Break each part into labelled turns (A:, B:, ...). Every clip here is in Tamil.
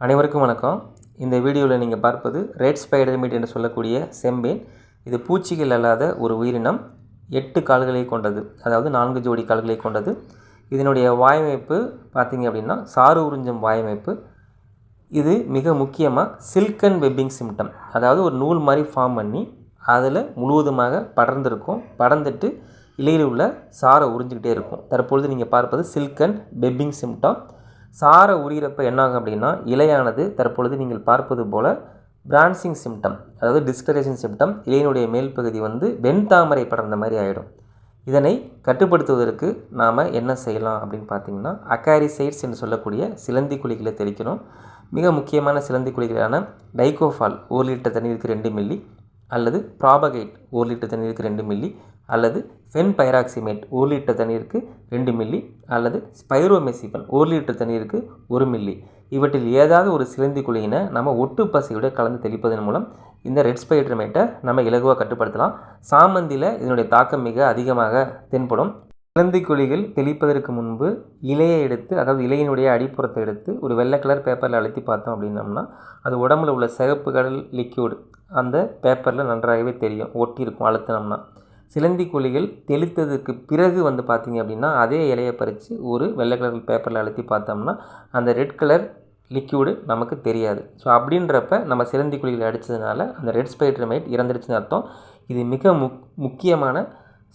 A: அனைவருக்கும் வணக்கம். இந்த வீடியோவில் நீங்கள் பார்ப்பது ரெட் ஸ்பைடர் மீட் என்று சொல்லக்கூடிய செம்பேன். இது பூச்சிகள் அல்லாத ஒரு உயிரினம். 8 கால்களை கொண்டது, அதாவது 4 ஜோடி கால்களை கொண்டது. இதனுடைய வாயமைப்பு பார்த்திங்க அப்படின்னா சாறு உறிஞ்சும் வாயமைப்பு. இது மிக முக்கியமாக சில்க் அண்ட் வெப்பிங் சிம்டம், அதாவது ஒரு நூல் மாதிரி ஃபார்ம் பண்ணி அதில் முழுவதுமாக படர்ந்துருக்கும். படர்ந்துட்டு இலையில் உள்ள சாரை உறிஞ்சிக்கிட்டே இருக்கும். தற்பொழுது நீங்கள் பார்ப்பது சில்க் அண்ட் வெப்பிங் சிம்டம். சாரை உரிகிறப்ப என்னாகும் அப்படின்னா இலையானது தற்பொழுது நீங்கள் பார்ப்பது போல் பிரான்சிங் சிம்டம், அதாவது டிஸ்கரேஷன் சிம்டம். இலையினுடைய மேல் பகுதி வெண்தாமரை படர்ந்த மாதிரி ஆகிடும். இதனை கட்டுப்படுத்துவதற்கு நாம் என்ன செய்யலாம் அப்படின்னு பார்த்தீங்கன்னா அகாரிசைட்ஸ் என்று சொல்லக்கூடிய சிலந்தி குழிகளை தெளிக்கணும். மிக முக்கியமான சிலந்தி குழிகளான டைகோஃபால் 1 லிட்டர் தண்ணீருக்கு 2 மில்லி, அல்லது ப்ராபகைட் 1 லிட்டர் தண்ணீருக்கு 2 மில்லி, அல்லது ஃபென்பைராக்சிமேட் 1 லிட்டர் தண்ணீருக்கு 2 மில்லி, அல்லது ஸ்பைரோமெசிபன் 1 லிட்டர் தண்ணீருக்கு 1 மில்லி. இவற்றில் ஏதாவது ஒரு சிலந்தி குழியினை நம்ம ஒட்டு பசையோடு கலந்து தெளிப்பதன் மூலம் இந்த ரெட் ஸ்பைடர் மைட்டை நம்ம இலகுவாக கட்டுப்படுத்தலாம். சாமந்தியில் இதனுடைய தாக்கம் மிக அதிகமாக தென்படும். சிலந்தி குழிகள் தெளிப்பதற்கு முன்பு இலையை எடுத்து, அதாவது இலையினுடைய அடிப்புறத்தை எடுத்து ஒரு வெள்ளை கலர் பேப்பரில் அழுத்தி பார்த்தோம் அப்படின்னம்னா அது உடம்புல உள்ள சிகப்பு கடல் லிக்யூடு அந்த பேப்பரில் நன்றாகவே தெரியும், ஒட்டி இருக்கும் அழுத்தினோம்னா. சிலந்தி குழிகள் தெளித்ததுக்கு பிறகு பார்த்திங்க அப்படின்னா அதே இலையை பறித்து ஒரு வெள்ளை கலர் பேப்பரில் அழுத்தி பார்த்தோம்னா அந்த ரெட் கலர் லிக்யூடு நமக்கு தெரியாது. ஸோ அப்படின்றப்ப நம்ம சிலந்தி குழிகளை அடித்ததுனால அந்த ரெட் ஸ்பைடர் மைட் இறந்துடுச்சுன்னு அர்த்தம். இது மிக முக்கியமான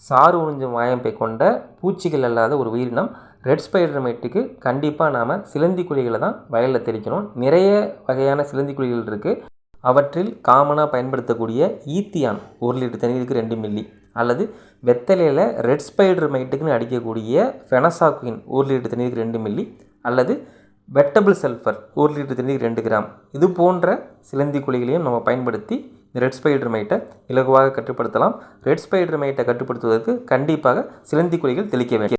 A: சாறு உறிஞ்சும் வாயமைப்பை கொண்ட பூச்சிகள் அல்லாத ஒரு உயிரினம். ரெட் ஸ்பைடர் மைட்டுக்கு கண்டிப்பாக நாம் சிலந்தி குழிகளை தான் வயலில் தெளிக்கணும். நிறைய வகையான சிலந்தி குழிகள் இருக்குது. அவற்றில் காமனாக பயன்படுத்தக்கூடிய ஈத்தியான் 1 லிட்டர் தண்ணீருக்கு 2 மில்லி, அல்லது வெத்தலையில் ரெட் ஸ்பைடர் மைட்டுக்குன்னு அடிக்கக்கூடிய ஃபெனசாக்வின் 1 லிட்டர் தண்ணீருக்கு 2 மில்லி, அல்லது வெட்டபிள் சல்ஃபர் 1 லிட்டர் தண்ணீருக்கு 2 கிராம். இது போன்ற சிலந்தி குழிகளையும் நம்ம பயன்படுத்தி இந்த ரெட் ஸ்பைடர் மைட்டை இலகுவாக கட்டுப்படுத்தலாம். ரெட் ஸ்பைடர் மைட்டை கட்டுப்படுத்துவதற்கு கண்டிப்பாக சிலந்தி குழிகள் தெளிக்க வேண்டும்.